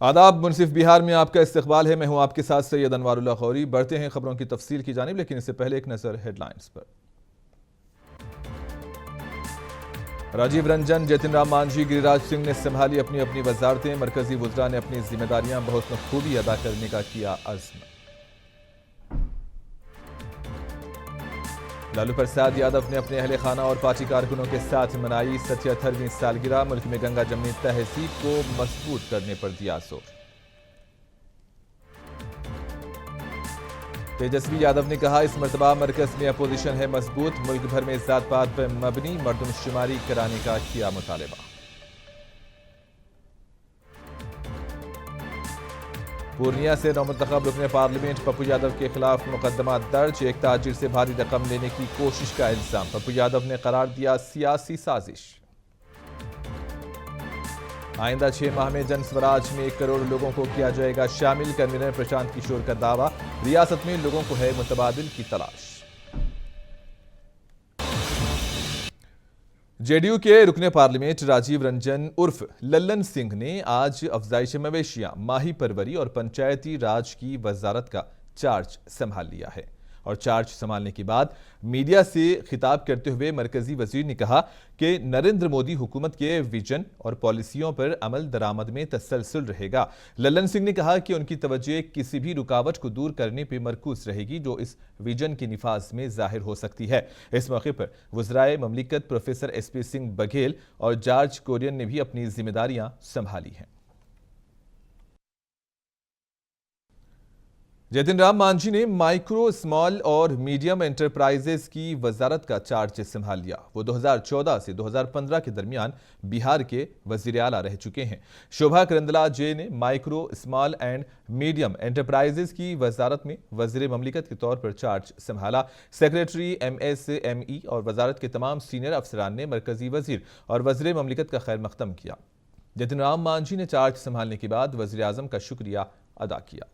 आदाब। मुनसिफ बिहार में आपका इस्तकबाल है। मैं हूं आपके साथ सैयद अनवारुल्लाह खौरी। बढ़ते हैं खबरों की तफसील की जानिब, लेकिन इससे पहले एक नजर हेडलाइंस पर। राजीव रंजन, जतिन राम मांझी, गिरिराज सिंह ने संभाली अपनी अपनी वजारतें। मरकजी वुज़रा ने अपनी जिम्मेदारियां बहुत बखूबी अदा करने का किया अज़्म। लालू प्रसाद यादव ने अपने अहले खाना और पार्टी कारकुनों के साथ मनाई 77वीं सालगिरह। मुल्क में गंगा जमनी तहजीब को मजबूत करने पर दिया जोर। तेजस्वी यादव ने कहा, इस मरतबा मरकज में अपोजिशन है मजबूत। मुल्क भर में जात पात पर मबनी मरदमशुमारी कराने का किया मुतालबा। पूर्णिया से नौमुंतखब रुकने पार्लियामेंट पप्पू यादव के खिलाफ मुकदमा दर्ज। एक ताजिर से भारी रकम लेने की कोशिश का इल्जाम। पप्पू यादव ने करार दिया सियासी साजिश। आइंदा 6 माह में जन स्वराज में 1 करोड़ लोगों को किया जाएगा शामिल। कन्वीनर प्रशांत किशोर का दावा, रियासत में लोगों को है मुतबादिल की तलाश। जेडीयू के रुकने पार्लियामेंट राजीव रंजन उर्फ लल्लन सिंह ने आज अफजाइश मवेशियां, माही परवरी और पंचायती राज की वजारत का चार्ज संभाल लिया है। और चार्ज संभालने के बाद मीडिया से खिताब करते हुए मरकजी वजीर ने कहा कि नरेंद्र मोदी हुकूमत के विजन और पॉलिसियों पर अमल दरामद में तसलसल रहेगा। लल्लन सिंह ने कहा कि उनकी तवज्जो किसी भी रुकावट को दूर करने पर मरकूज रहेगी जो इस विजन के निफाज में जाहिर हो सकती है। इस मौके पर वज़राए ममलिकत प्रोफेसर SP सिंह बघेल और जॉर्ज कुरियन ने भी अपनी जिम्मेदारियां संभाली हैं। जतिन राम मांझी ने माइक्रो, स्मॉल और मीडियम एंटरप्राइजेस की वजारत का चार्ज संभाल लिया। वो 2014 से 2015 के दरमियान बिहार के वजीर आला रह चुके हैं। शोभा करंदलाजे ने micro, small and medium enterprises की वजारत में वजीर ममलिकत के तौर पर चार्ज संभाला। सेक्रेटरी MSME और वजारत के तमाम सीनियर अफसरान ने मरकजी वजीर और वजीर ममलिकत का खैर मकदम किया। जतिन राम मांझी ने चार्ज संभालने के बाद वजीर आजम का शुक्रिया अदा किया।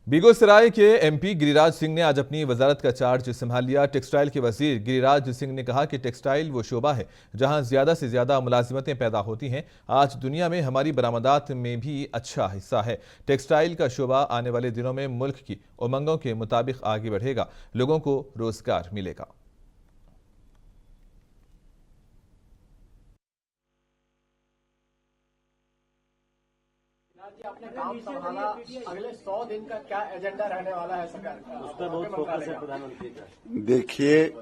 बेगूसराय के MP गिरिराज सिंह ने आज अपनी वजारत का चार्ज संभाल लिया। टेक्सटाइल के वजीर गिरिराज सिंह ने कहा कि टेक्सटाइल वो शोबा है जहां ज्यादा से ज्यादा मुलाजिमतें पैदा होती हैं। आज दुनिया में हमारी बरामदात में भी अच्छा हिस्सा है। टेक्सटाइल का शोबा आने वाले दिनों में मुल्क की उमंगों के मुताबिक आगे बढ़ेगा, लोगों को रोजगार मिलेगा। आपने काम संभाला, अगले 100 दिन का क्या एजेंडा रहने वाला है सरकार का? उस पर बहुत फोकस है प्रधानमंत्री का। देखिए,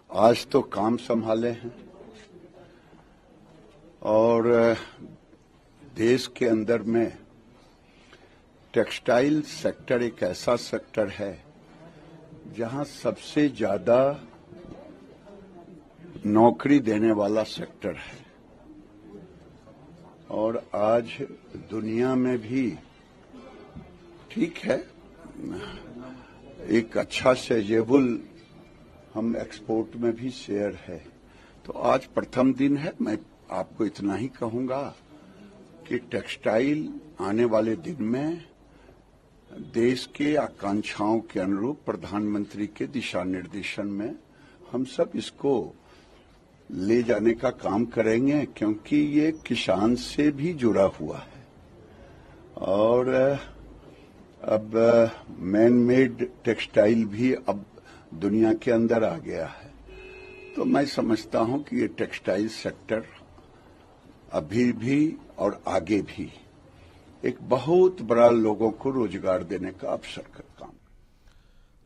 आज तो काम संभाले हैं और देश के अंदर में टेक्सटाइल सेक्टर एक ऐसा सेक्टर है जहां सबसे ज्यादा नौकरी देने वाला सेक्टर है और आज दुनिया में भी ठीक है, एक अच्छा सेजेबल हम एक्सपोर्ट में भी शेयर है। तो आज प्रथम दिन है। मैं आपको इतना ही कहूंगा कि टेक्सटाइल आने वाले दिन में देश के आकांक्षाओं के अनुरूप प्रधानमंत्री के दिशा निर्देशन में हम सब इसको ले जाने का काम करेंगे, क्योंकि ये किसान से भी जुड़ा हुआ है और अब मैन मेड टेक्सटाइल भी अब दुनिया के अंदर आ गया है। तो मैं समझता हूं कि ये टेक्सटाइल सेक्टर अभी भी और आगे भी एक बहुत बड़ा लोगों को रोजगार देने का अवसर का काम।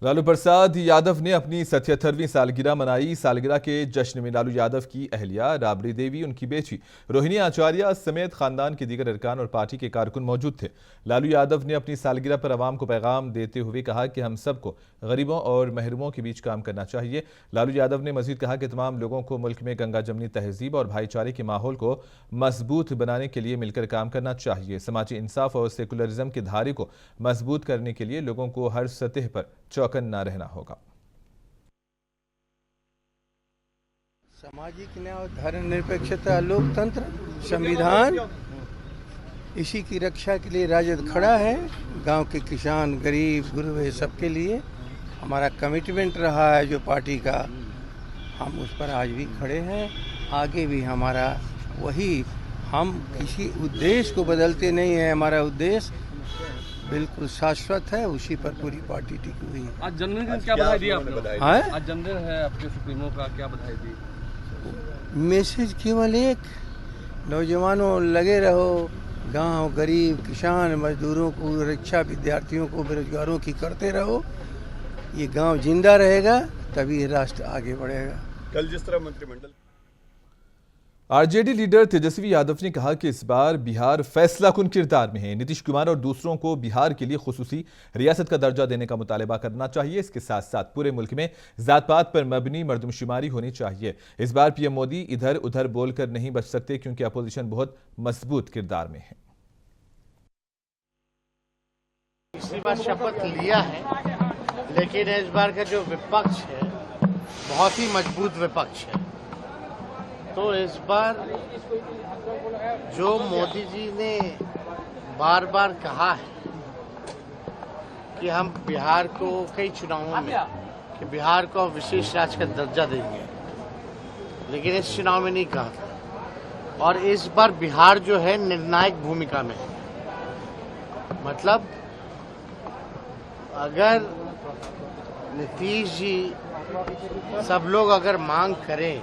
लालू प्रसाद यादव ने अपनी 77वीं सालगिरह मनाई। सालगिरह के जश्न में लालू यादव की अहलिया राबड़ी देवी, उनकी बेटी रोहिणी आचार्य समेत खानदान के दीगर अरकान और पार्टी के कारकुन मौजूद थे। लालू यादव ने अपनी सालगिरह पर आवाम को पैगाम देते हुए कहा कि हम सबको गरीबों और महरूमों के बीच काम करना चाहिए। लालू यादव ने मजीद कहा कि तमाम लोगों को मुल्क में गंगा जमनी तहजीब और भाईचारे के माहौल को मजबूत बनाने के लिए मिलकर काम करना चाहिए। समाजी इंसाफ और सेकुलरिज्म के धारे को मजबूत करने के लिए लोगों को हर सतह पर चौकन्ना रहना होगा। सामाजिक न्याय और धर्मनिरपेक्षता, लोकतंत्र, संविधान, इसी की रक्षा के लिए राजद खड़ा है। गांव के किसान, गरीब, गुरबे सबके लिए हमारा कमिटमेंट रहा है जो पार्टी का हम उस पर आज भी खड़े हैं, आगे भी हमारा वही, हम किसी उद्देश्य को बदलते नहीं हैं, हमारा उद्देश्य बिल्कुल शाश्वत है, उसी पर पूरी पार्टी टिकी हुई है। आज जन्मदिन का क्या बधाई दी आपने? हाँ? आज जन्मदिन है आपके सुप्रीमो का, क्या बधाई दी? मैसेज केवल एक, नौजवानों लगे रहो, गांव गरीब किसान मजदूरों को रक्षा, विद्यार्थियों को, बेरोजगारों की करते रहो। ये गांव जिंदा रहेगा तभी राष्ट्र आगे बढ़ेगा। कल जिस तरह मंत्रिमंडल आरजेडी लीडर तेजस्वी यादव ने कहा कि इस बार बिहार फैसलाकुन किरदार में है। नीतीश कुमार और दूसरों को बिहार के लिए खुसूसी रियासत का दर्जा देने का मुतालबा करना चाहिए। इसके साथ साथ पूरे मुल्क में जात पात पर मबनी मर्दमशुमारी होनी चाहिए। इस बार पीएम मोदी इधर उधर बोलकर नहीं बच सकते, क्योंकि अपोजिशन बहुत मजबूत किरदार में है। पिछली बार शपथ लिया है, लेकिन इस बार का जो विपक्ष है बहुत ही मजबूत विपक्ष है। तो इस बार जो मोदी जी ने बार बार कहा है कि हम बिहार को कई चुनावों में कि बिहार को विशेष राज्य का दर्जा देंगे, लेकिन इस चुनाव में नहीं कहा था। और इस बार बिहार जो है निर्णायक भूमिका में है। मतलब अगर नीतीश जी सब लोग अगर मांग करें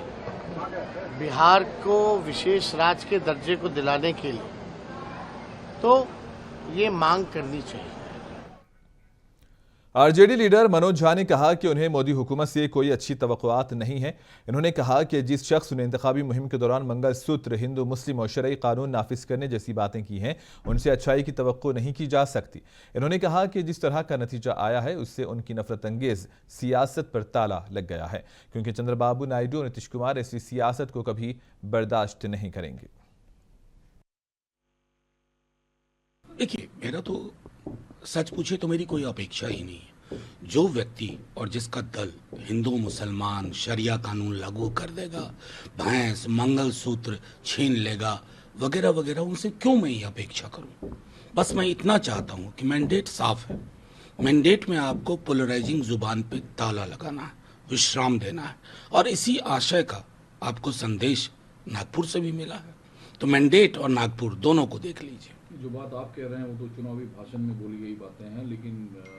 बिहार को विशेष राज्य के दर्जे को दिलाने के लिए, तो ये मांग करनी चाहिए। आरजेडी लीडर मनोज झा ने कहा कि उन्हें मोदी हुकूमत से कोई अच्छी तवक्कुआत नहीं है। इन्होंने कहा कि जिस शख्स ने इंतखाबी मुहिम के दौरान मंगलसूत्र, हिंदू मुस्लिम और शरई कानून नाफिज करने जैसी बातें की हैं, उनसे अच्छाई की तवक्को नहीं की जा सकती। इन्होंने कहा कि जिस तरह का नतीजा आया है उससे उनकी नफरत अंगेज सियासत पर ताला लग गया है, क्योंकि चंद्रबाबू नायडू और नीतीश कुमार ऐसी सियासत को कभी बर्दाश्त नहीं करेंगे। देखिए, मेरा तो सच पूछे तो मेरी कोई अपेक्षा ही नहीं है। जो व्यक्ति और जिसका दल हिंदू मुसलमान शरिया कानून लागू कर देगा, भैंस मंगलसूत्र छीन लेगा वगैरह वगैरह, उनसे क्यों मैं ये अपेक्षा करूं। बस मैं इतना चाहता हूं कि मैंडेट साफ है। मैंडेट में आपको पोलराइजिंग जुबान पे ताला लगाना है, विश्राम देना है, और इसी आशय का आपको संदेश नागपुर से भी मिला है। तो मैंडेट और नागपुर दोनों को देख लीजिए। जो बात आप कह रहे हैं वो तो चुनावी भाषण में बोली गई बातें हैं, लेकिन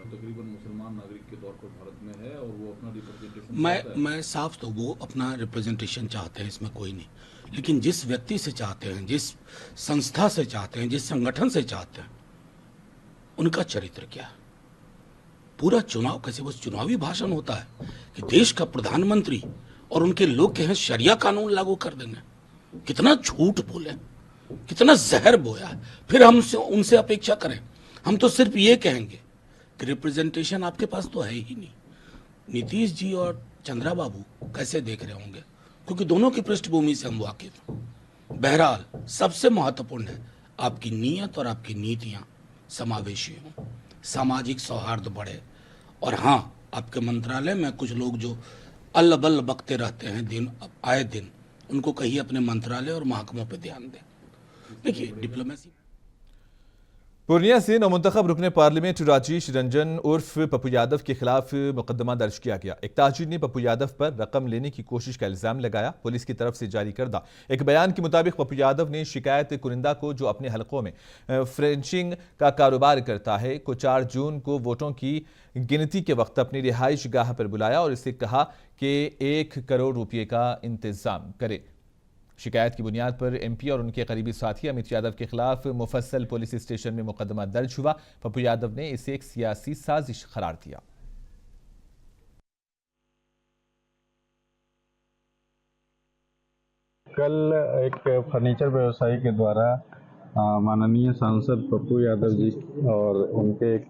तकरीबन मुसलमान नागरिक के तौर पर भारत में है और वो अपना रिप्रेजेंटेशन मैं साफ, तो वो अपना रिप्रेजेंटेशन चाहते हैं, इसमें कोई नहीं। लेकिन जिस व्यक्ति से चाहते हैं, जिस संस्था से चाहते हैं, जिस संगठन से चाहते हैं, उनका चरित्र क्या है। पूरा चुनाव कैसे बस चुनावी भाषण होता है कि देश का प्रधानमंत्री और उनके लोग कहें शरिया कानून लागू कर देंगे। कितना झूठ बोले, कितना जहर बोया है। फिर हम उनसे अपेक्षा करें। हम तो सिर्फ ये कहेंगे कि रिप्रेजेंटेशन आपके पास तो है ही नहीं। नीतीश जी और चंद्रा बाबू कैसे देख रहे होंगे, क्योंकि दोनों की पृष्ठभूमि से हम वाकिफ हैं। बहरहाल सबसे महत्वपूर्ण है आपकी नीयत और आपकी नीतियां समावेशी हों, सामाजिक सौहार्द बढ़े। और हाँ, आपके मंत्रालय में कुछ लोग जो अल्ल बल्ल बकते रहते हैं दिन आए दिन, उनको कहिए अपने मंत्रालय और महकमों पर ध्यान दें। देखिए, डिप्लोमेसी। पूर्णिया से नवमुंतखब रुकने पार्लियामेंट राजेश रंजन उर्फ पप्पू यादव के खिलाफ मुकदमा दर्ज किया गया। एक ताजिर ने पप्पू यादव पर रकम लेने की कोशिश का इल्जाम लगाया। पुलिस की तरफ से जारी करदा एक बयान के मुताबिक पप्पू यादव ने शिकायत कुनिंदा को, जो अपने हलकों में फ्रेंचिंग का कारोबार करता है, को 4 जून को वोटों की गिनती के वक्त अपनी रिहाइश गाह पर बुलाया और इससे कहा कि 1 करोड़ रुपये का इंतजाम करे। शिकायत की बुनियाद पर एमपी और उनके करीबी साथी अमित यादव के खिलाफ मुफस्सल पुलिस स्टेशन में मुकदमा दर्ज हुआ। पप्पू यादव ने इसे एक सियासी साजिश करार दिया। कल एक फर्नीचर व्यवसायी के द्वारा माननीय सांसद पप्पू यादव जी और उनके एक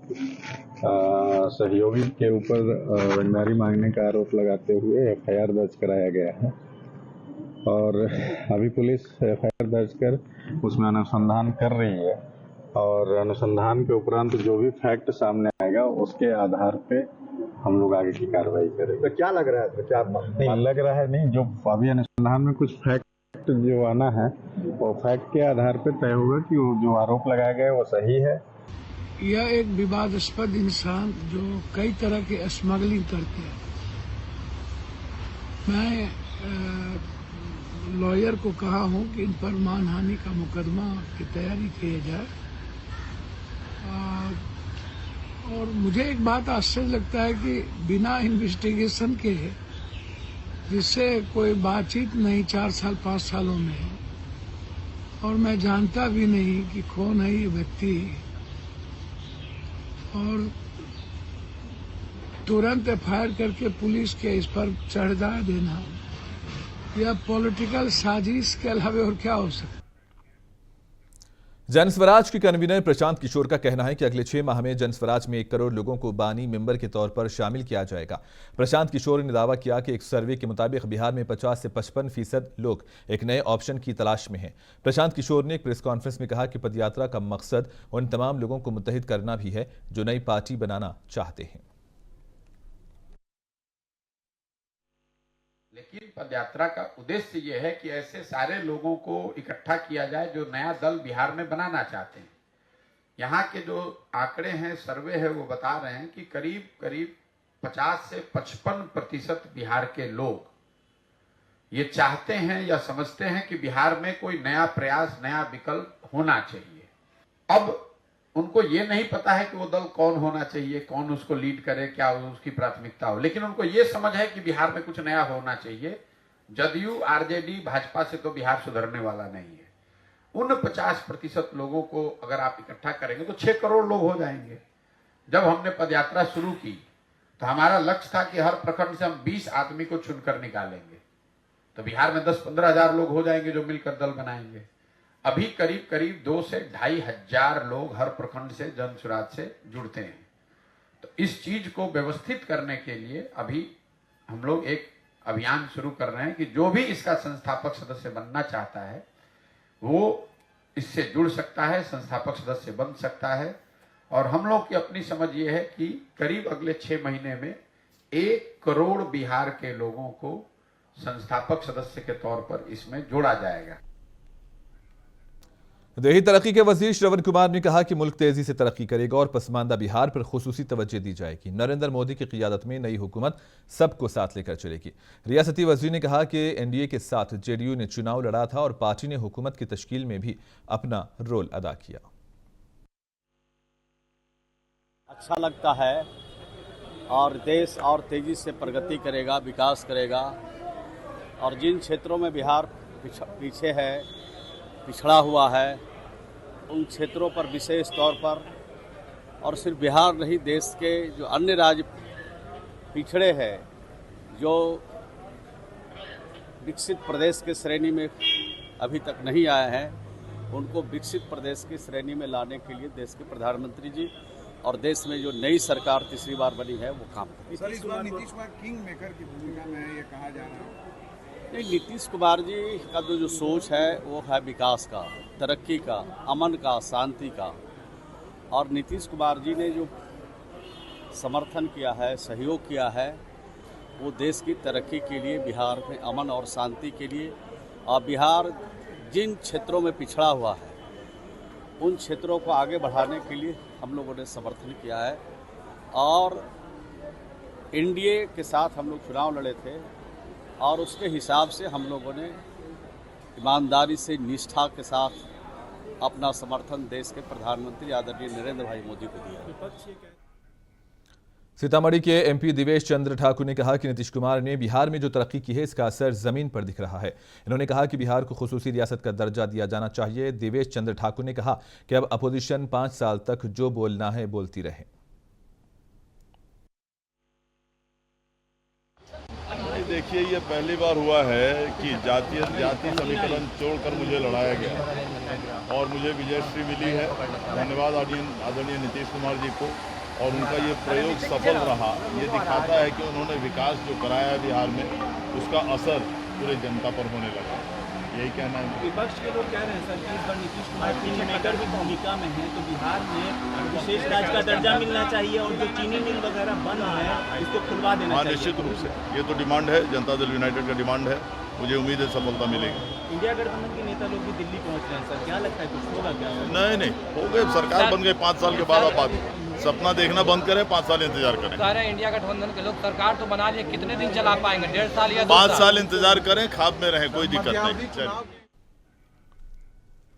सहयोगी के ऊपर रंगदारी मांगने का आरोप लगाते हुए एफआईआर दर्ज कराया गया है और अभी पुलिस एफआईआर दर्ज कर उसमें अनुसंधान कर रही है और अनुसंधान के उपरांत जो भी फैक्ट सामने आएगा उसके आधार पे हम लोग आगे की कार्रवाई करेंगे। तो क्या लग रहा है, तो क्या नहीं लग रहा है, नहीं, जो अभी अनुसंधान में कुछ फैक्ट जो आना है वो फैक्ट के आधार पे तय होगा कि वो जो आरोप लगाया गया है वो सही है। यह एक विवादास्पद इंसान जो कई तरह के स्मगलिंग करके मैं लॉयर को कहा हूं कि इन पर मानहानि का मुकदमा की तैयारी की जाए। और मुझे एक बात आश्चर्य लगता है कि बिना इन्वेस्टिगेशन के, जिससे कोई बातचीत नहीं 4 साल 5 सालों में, और मैं जानता भी नहीं कि कौन है ये व्यक्ति, और तुरंत एफआईआर करके पुलिस के इस पर चढ़ा देना, यह पॉलिटिकल साजिश के अलावा और क्या हो सकता है। जनस्वराज के कन्वीनर प्रशांत किशोर का कहना है कि अगले 6 माह में जनस्वराज में 1 करोड़ लोगों को बानी मेंबर के तौर पर शामिल किया जाएगा। प्रशांत किशोर ने दावा किया कि एक सर्वे के मुताबिक बिहार में 50 से 55% लोग एक नए ऑप्शन की तलाश में हैं। प्रशांत किशोर ने एक प्रेस कॉन्फ्रेंस में कहा कि पदयात्रा का मकसद उन तमाम लोगों को मुत्तहिद करना भी है जो नई पार्टी बनाना चाहते हैं। लेकिन पदयात्रा का उद्देश्य यह है कि ऐसे सारे लोगों को इकट्ठा किया जाए जो नया दल बिहार में बनाना चाहते हैं। यहाँ के जो आंकड़े हैं, सर्वे है, वो बता रहे हैं कि करीब करीब 50 से 55% बिहार के लोग ये चाहते हैं या समझते हैं कि बिहार में कोई नया प्रयास, नया विकल्प होना चाहिए। अब उनको ये नहीं पता है कि वो दल कौन होना चाहिए, कौन उसको लीड करे, क्या उसकी प्राथमिकता हो, लेकिन उनको ये समझ है कि बिहार में कुछ नया होना चाहिए। जदयू, आरजेडी, भाजपा से तो बिहार सुधरने वाला नहीं है। उन 50% लोगों को अगर आप इकट्ठा करेंगे तो 6 करोड़ लोग हो जाएंगे। जब हमने पदयात्रा शुरू की तो हमारा लक्ष्य था कि हर प्रखंड से हम 20 आदमी को चुनकर निकालेंगे, तो बिहार में 10-15 हजार लोग हो जाएंगे जो मिलकर दल बनाएंगे। अभी करीब करीब 2 से 2.5 हजार लोग हर प्रखंड से जनस्वराज से जुड़ते हैं। तो इस चीज को व्यवस्थित करने के लिए अभी हम लोग एक अभियान शुरू कर रहे हैं कि जो भी इसका संस्थापक सदस्य बनना चाहता है वो इससे जुड़ सकता है, संस्थापक सदस्य बन सकता है। और हम लोग की अपनी समझ ये है कि करीब अगले 6 महीने में 1 करोड़ बिहार के लोगों को संस्थापक सदस्य के तौर पर इसमें जोड़ा जाएगा। देही तरक्की के वजीर श्रवण कुमार ने कहा कि मुल्क तेजी से तरक्की करेगा और पसमानदा बिहार पर खुसूसी तवज्जो दी जाएगी। नरेंद्र मोदी की क़ियादत में नई हुकूमत सबको साथ लेकर चलेगी। रियासती वजीर ने कहा कि एनडीए के साथ जेडीयू ने चुनाव लड़ा था और पार्टी ने हुकूमत की तश्कील में भी अपना रोल अदा किया। अच्छा लगता है और देश और तेजी से प्रगति करेगा, विकास करेगा। और जिन क्षेत्रों में बिहार पीछे है, पिछड़ा हुआ है, उन क्षेत्रों पर विशेष तौर पर, और सिर्फ बिहार नहीं, देश के जो अन्य राज्य पिछड़े हैं, जो विकसित प्रदेश के श्रेणी में अभी तक नहीं आए हैं, उनको विकसित प्रदेश की श्रेणी में लाने के लिए देश के प्रधानमंत्री जी और देश में जो नई सरकार तीसरी बार बनी है वो काम करेगी। नीतीश कुमार किंग मेकर की भूमिका में है, ये कहा जा रहा है। नहीं, नीतीश कुमार जी का जो सोच है वो है विकास का, तरक्की का, अमन का, शांति का। और नीतीश कुमार जी ने जो समर्थन किया है, सहयोग किया है, वो देश की तरक्की के लिए, बिहार में अमन और शांति के लिए। और बिहार जिन क्षेत्रों में पिछड़ा हुआ है उन क्षेत्रों को आगे बढ़ाने के लिए हम लोगों ने समर्थन किया है। और एनडीए के साथ हम लोग चुनाव लड़े थे और उसके हिसाब से हम लोगों ने ईमानदारी से, निष्ठा के साथ अपना समर्थन देश के प्रधानमंत्री आदरणीय नरेंद्र भाई मोदी को दिया। सीतामढ़ी के एमपी दिवेश चंद्र ठाकुर ने कहा कि नीतीश कुमार ने बिहार में जो तरक्की की है इसका असर जमीन पर दिख रहा है। इन्होंने कहा कि बिहार को खुसूसी रियासत का दर्जा दिया जाना चाहिए। दिवेश चंद्र ठाकुर ने कहा कि अब अपोजिशन 5 साल तक जो बोलना है बोलती रहे। देखिए, ये पहली बार हुआ है कि जाति समीकरण छोड़कर मुझे लड़ाया गया और मुझे विजयश्री मिली है। धन्यवाद आदरणीय नीतीश कुमार जी को। और उनका ये प्रयोग सफल रहा। ये दिखाता है कि उन्होंने विकास जो कराया है बिहार में, उसका असर पूरे जनता पर होने लगा। यही कहना है। विपक्ष के लोग कह रहे हैं सर कि इस बार नीतीश कुमार किंग मेकर की भूमिका में है, तो बिहार में विशेष राज्य का दर्जा मिलना चाहिए और जो चीनी मिल वगैरह बंद है इसको खुलवा देना चाहिए। निश्चित रूप से ये तो डिमांड है, जनता दल यूनाइटेड का डिमांड है। मुझे उम्मीद है सफलता मिलेगी। इंडिया गठबंधन के नेता लोग भी दिल्ली पहुंच रहे हैं सर, क्या लगता है कुछ होगा क्या? नहीं हो गए, सरकार बन गई 5 साल के बाद। अब बात सपना देखना बंद करें, 5 साल इंतजार करें। कह रहे हैं इंडिया गठबंधन के लोग सरकार तो बना लिए, कितने दिन चला पाएंगे? 1.5 साल या 5 साल इंतजार करें, खाब में रहें, कोई दिक्कत नहीं।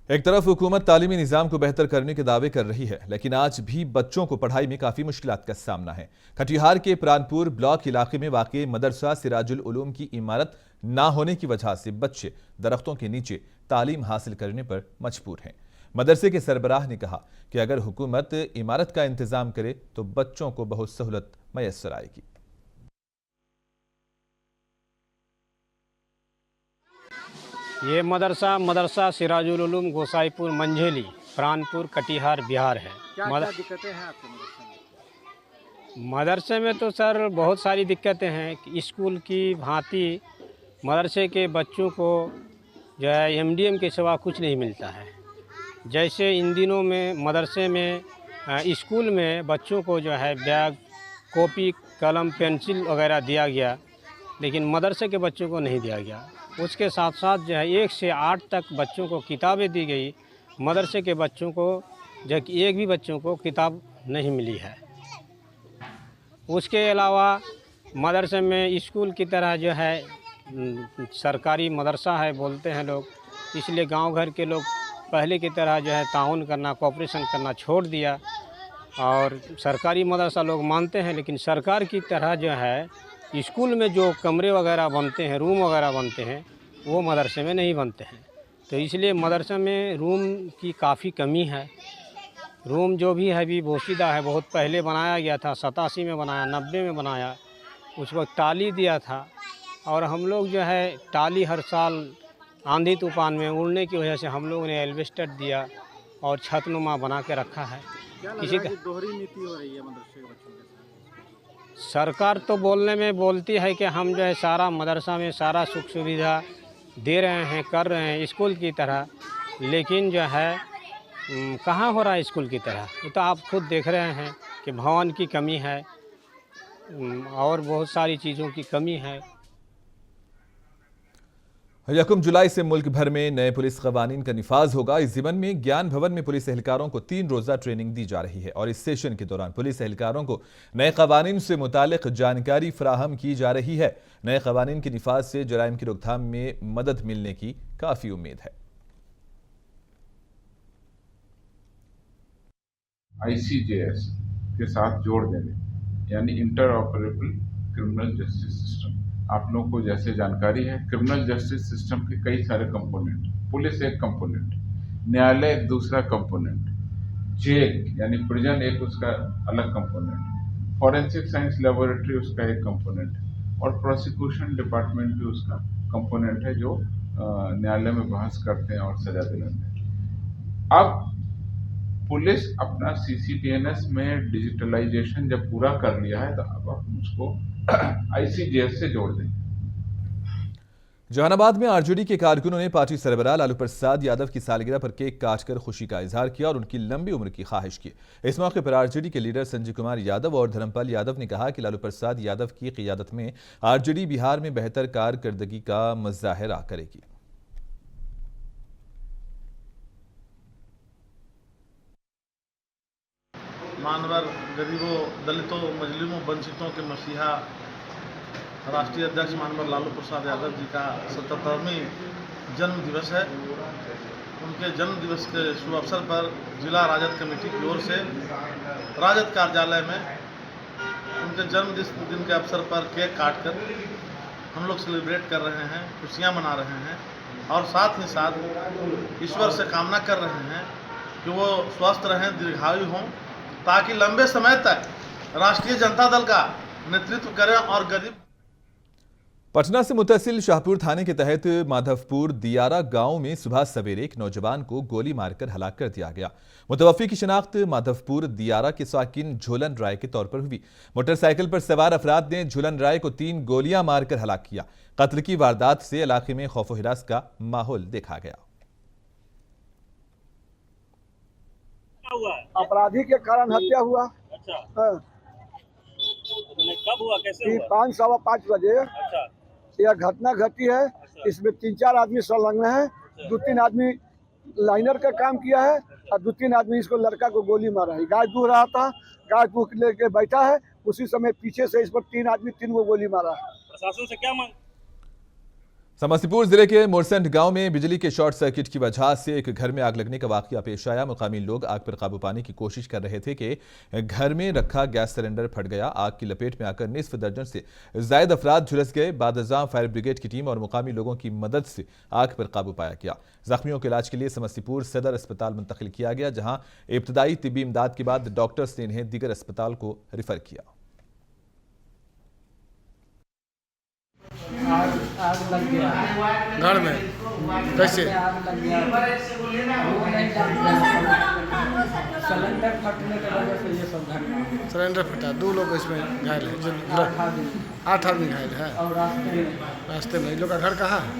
एक तरफ हुकूमत तालीमी निज़ाम को बेहतर करने के दावे कर रही है, लेकिन आज भी बच्चों को पढ़ाई में काफ़ी मुश्किलात का सामना है। कटिहार के प्राणपुर ब्लॉक इलाके में वाक़ई मदरसा सिराजुल उलूम की इमारत ना होने की वजह से बच्चे दरख्तों के नीचे तालीम हासिल करने पर मजबूर हैं। मदरसे के सरबराह ने कहा कि अगर हुकूमत इमारत का इंतज़ाम करे तो बच्चों को बहुत सहूलत मैसर आएगी। ये मदरसा सिराजुल उलूम गोसाईपुर मंझेली प्राणपुर कटिहार बिहार है। क्या दिक्कतें हैं आपके मदरसे में? मदरसे में तो सर बहुत सारी दिक्कतें हैं। स्कूल की भांति मदरसे के बच्चों को जो है एमडीएम के सिवा कुछ नहीं मिलता है। जैसे इन दिनों में मदरसे में स्कूल में बच्चों को जो है बैग, कॉपी, कलम, पेंसिल वगैरह दिया गया, लेकिन मदरसे के बच्चों को नहीं दिया गया। उसके साथ साथ जो है 1 से 8 तक बच्चों को किताबें दी गई, मदरसे के बच्चों को जो कि एक भी बच्चों को किताब नहीं मिली है। उसके अलावा मदरसे में स्कूल की तरह जो है सरकारी मदरसा है बोलते हैं लोग, इसलिए गांव घर के लोग पहले की तरह जो है ताउन करना, कोऑपरेशन करना छोड़ दिया और सरकारी मदरसा लोग मानते हैं, लेकिन सरकार की तरह जो है स्कूल में जो कमरे वगैरह बनते हैं, रूम वगैरह बनते हैं, वो मदरसे में नहीं बनते हैं। तो इसलिए मदरसे में रूम की काफ़ी कमी है। रूम जो भी है भी बोशीदा है, बहुत पहले बनाया गया था, 87 में बनाया, 90 में बनाया, उस वक्त टाली दिया था और हम लोग जो है टाली हर साल आंधी तूफान में उड़ने की वजह से हम लोगों ने एल्वेस्टर दिया और छतनुमा बना के रखा है। किसी का दोहरी नीति हो रही है मदरसे के बच्चों के साथ? सरकार तो बोलने में बोलती है कि हम जो है सारा मदरसा में सारा सुख सुविधा दे रहे हैं, कर रहे हैं स्कूल की तरह, लेकिन जो है कहाँ हो रहा है स्कूल की तरह। ये तो आप खुद देख रहे हैं कि भवन की कमी है और बहुत सारी चीज़ों की कमी है। 1 जुलाई से मुल्क भर में नए पुलिस क़वानीन का निफाज होगा। इस ज़िमन में ज्ञान भवन में पुलिस एहलकारों को 3 रोज़ा ट्रेनिंग दी जा रही है और इस सेशन के दौरान पुलिस एहलकारों को नए क़वानीन से मुतालिक जानकारी फराहम की जा रही है। नए क़वानीन के निफाज से जराइम की रोकथाम में मदद मिलने की काफ़ी उम्मीद है। ICJS के साथ जोड़ देने, यानी inter operable criminal justice system. आप लोगों को जैसे जानकारी है, क्रिमिनल जस्टिस सिस्टम के कई सारे कंपोनेंट, पुलिस एक कंपोनेंट, न्यायालय एक दूसरा कंपोनेंट, जेल यानी प्रिजन एक उसका अलग कंपोनेंट, फॉरेंसिक साइंस लेबोरेटरी उसका एक कंपोनेंट और प्रोसिक्यूशन डिपार्टमेंट भी उसका कंपोनेंट है जो न्यायालय में बहस करते हैं और सजा दिलाते हैं। अब पुलिस अपना CCTNS में डिजिटलाइजेशन जब पूरा कर लिया है तो अब हम उसको ICJS से जोड़ देंगे। जहानाबाद में आरजेडी के कारकुनों ने पार्टी सरबराह लालू प्रसाद यादव की सालगिरह पर केक काटकर खुशी का इजहार किया और उनकी लंबी उम्र की ख्वाहिश की। इस मौके पर आरजेडी के लीडर संजय कुमार यादव और धर्मपाल यादव ने कहा कि लालू प्रसाद यादव की क़ियादत में आरजेडी बिहार में बेहतर कारकर्दगी का मुजाहरा करेगी। मानवर, गरीबों, दलितों, मजलूमों, वंचितों के मसीहा राष्ट्रीय अध्यक्ष मानवर लालू प्रसाद यादव जी का 77वां जन्म दिवस है। उनके जन्म दिवस के शुभ अवसर पर जिला राजद कमेटी की ओर से राजद कार्यालय में उनके जन्म दिन के अवसर पर केक काटकर हम लोग सेलिब्रेट कर रहे हैं, खुशियाँ मना रहे हैं और साथ ही साथ ईश्वर से कामना कर रहे हैं कि वो स्वस्थ रहें, दीर्घायु हों, ताकि लंबे समय तक राष्ट्रीय जनता दल का नेतृत्व करें और गरीब। पटना से मुतसिल शाहपुर थाने के तहत माधवपुर दियारा गांव में सुबह सवेरे एक नौजवान को गोली मारकर हलाक कर दिया गया। मुतवफ़ी की शिनाख्त माधवपुर दियारा के साकिन झूलन राय के तौर पर हुई। मोटरसाइकिल पर सवार अफराद ने झूलन राय को 3 गोलियां मारकर हलाक किया। कत्ल की वारदात से इलाके में खौफ हिरास का माहौल देखा गया। अपराधी के कारण हत्या हुआ। अच्छा। हाँ। कब हुआ, कैसे हुआ? 5 सवा 5 बजे। अच्छा। यह घटना घटी है। इसमें 3-4 आदमी संलग्न है। 2-3 आदमी लाइनर का काम किया है और 2-3 आदमी इसको लड़का को गोली मारा है। गाय दूह रहा था, गाय दूह लेके बैठा है, उसी समय पीछे से इस पर 3 आदमी 3 को गोली मारा है। प्रशासन से क्या मांग? समस्तीपुर जिले के मोरसंड गांव में बिजली के शॉर्ट सर्किट की वजह से एक घर में आग लगने का वाकया पेश आया। मुकामी लोग आग पर काबू पाने की कोशिश कर रहे थे कि घर में रखा गैस सिलेंडर फट गया। आग की लपेट में आकर निस्फ दर्जन से जायद अफराद झुलस गए। बादशाह फायर ब्रिगेड की टीम और मुकामी लोगों की मदद से आग पर काबू पाया गया। जख्मियों के इलाज के लिए समस्तीपुर सदर अस्पताल मुंतकिल किया गया, जहां इब्तदाई तिब्बी इमदाद के बाद डॉक्टर्स ने इन्हें दीगर अस्पताल को रिफर किया। आग लग गया घर में, कैसे? आग लग गया, सिलेंडर फटने की वजह से ये सब घटना। सिलेंडर फटा, 2 लोग इसमें घायल है, 8 आदमी घायल है। और रास्ते में इन लोग का घर कहाँ है?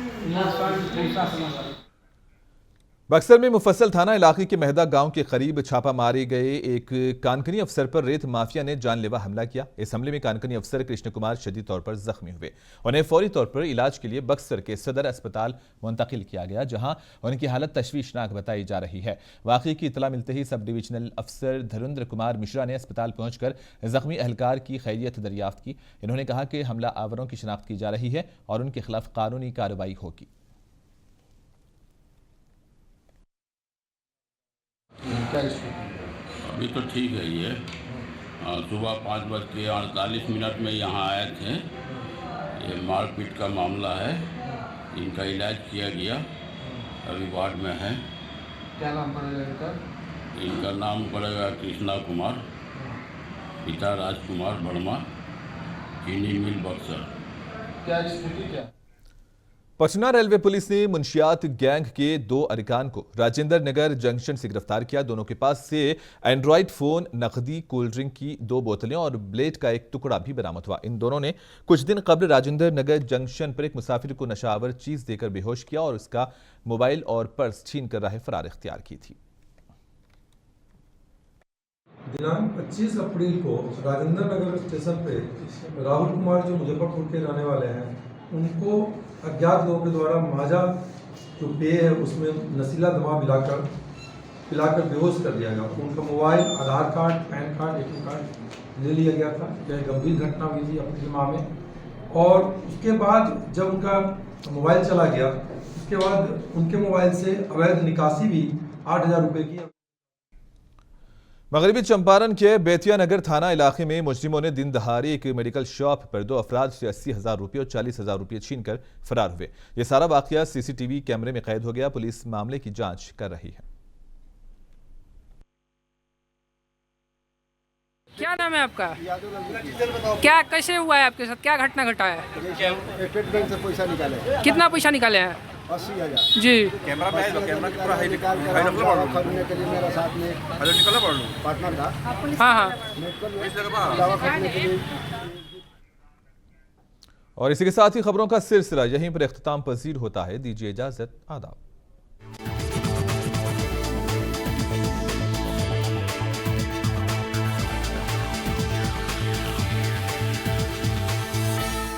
बक्सर में मुफस्सल थाना इलाके के मेहदा गांव के करीब छापा मारे गए एक कानकनी अफसर पर रेत माफिया ने जानलेवा हमला किया। इस हमले में कानकनी अफसर कृष्ण कुमार शदीद तौर पर जख्मी हुए। उन्हें फौरी तौर पर इलाज के लिए बक्सर के सदर अस्पताल मुंतकिल किया गया, जहां उनकी हालत तशवीशनाक बताई जा रही है। वाकई की इतला मिलते ही सब डिविजनल अफसर धरुंद्र कुमार मिश्रा ने अस्पताल पहुंचकर जख्मी एहलकार की खैरियत दरियाफ्त की। इन्होंने कहा कि हमला आवरों की शिनाख्त की जा रही है और उनके खिलाफ कानूनी कार्रवाई होगी। अभी तो ठीक है। ये सुबह 5:48 में यहाँ आए थे। ये मारपीट का मामला है, इनका इलाज किया गया, अभी वार्ड में है। क्या नाम पड़ेगा इनका? इनका नाम पड़ेगा कृष्णा कुमार, पिता राजकुमार वर्मा, चीनी मिल बक्सर। क्या स्थिति क्या? पटना रेलवे पुलिस ने मुंशियात गैंग के 2 अरकान को राजेंद्र नगर जंक्शन से गिरफ्तार किया। दोनों के पास से एंड्रॉयड फोन, नकदी, कोल्ड ड्रिंक की 2 बोतलें और ब्लेड का एक टुकड़ा भी बरामद हुआ। इन दोनों ने कुछ दिन कबल राजेंद्र नगर जंक्शन पर एक मुसाफिर को नशावर चीज देकर बेहोश किया और उसका मोबाइल और पर्स छीन कर राह फरार इख्तियार की थी। दिनांक 25 अप्रैल को राजेंद्र नगर स्टेशन पे राहुल कुमार जो मुजफ्फरपुर के रहने वाले हैं, उनको अज्ञात लोगों के द्वारा माजा जो पेय है उसमें नशीला दवा पिलाकर बेहोश कर दिया गया। उनका mobile, Aadhaar card, PAN card, ATM card ले लिया गया था। यह गंभीर घटना हुई थी अपनी दिमाग में। और उसके बाद जब उनका मोबाइल चला गया, उसके बाद उनके मोबाइल से अवैध निकासी भी 8,000 रुपये की। मगरबी चंपारण के बेतिया नगर थाना इलाके में मुजरिमों ने दिन दहाड़े एक मेडिकल शॉप पर 2 अफराद से 80,000 रुपये और 40,000 रुपये छीनकर फरार हुए। यह सारा वाकया CCTV कैमरे में कैद हो गया। पुलिस मामले की जांच कर रही है। क्या नाम है आपका? क्या कैसे हुआ है आपके साथ? क्या घटना घटा है? स्टेट बैंक से पैसा निकाले। कितना पैसा निकाले हैं? 80,000 जी। कैमरा में कैमरा पूरा खरीदने के लिए मेरा साथ में पार्टनर था। हाँ। दवा खरीदने के लिए। और इसी के साथ ही खबरों का सिलसिला यहीं पर इख्तिताम पजीर होता है। दीजिए इजाजत, आदाब।